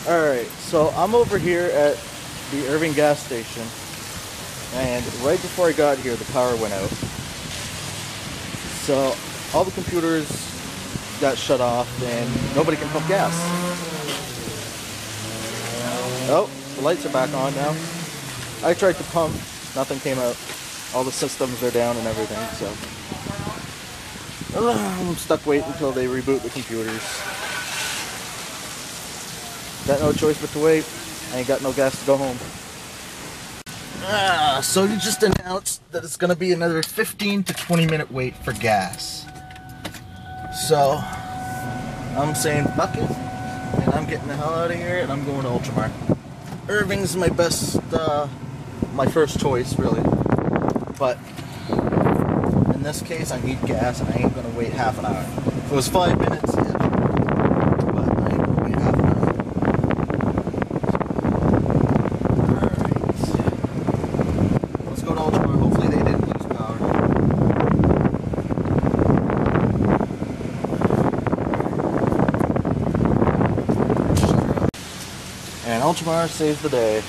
Alright, so I'm over here at the Irving gas station, and right before I got here, the power went out. So all the computers got shut off, and nobody can pump gas. Oh, the lights are back on now. I tried to pump, nothing came out. All the systems are down and everything, so I'm stuck waiting until they reboot the computers. Got no choice but to wait. I ain't got no gas to go home. So you just announced that it's gonna be another 15 to 20 minute wait for gas. So I'm saying fuck it, and I'm getting the hell out of here, and I'm going to Ultramar. Irving's my best, my first choice really, but in this case I need gas, and I ain't gonna wait half an hour. If it was 5 minutes, yeah, but I ain't gonna wait half an hour. And Ultramar saves the day.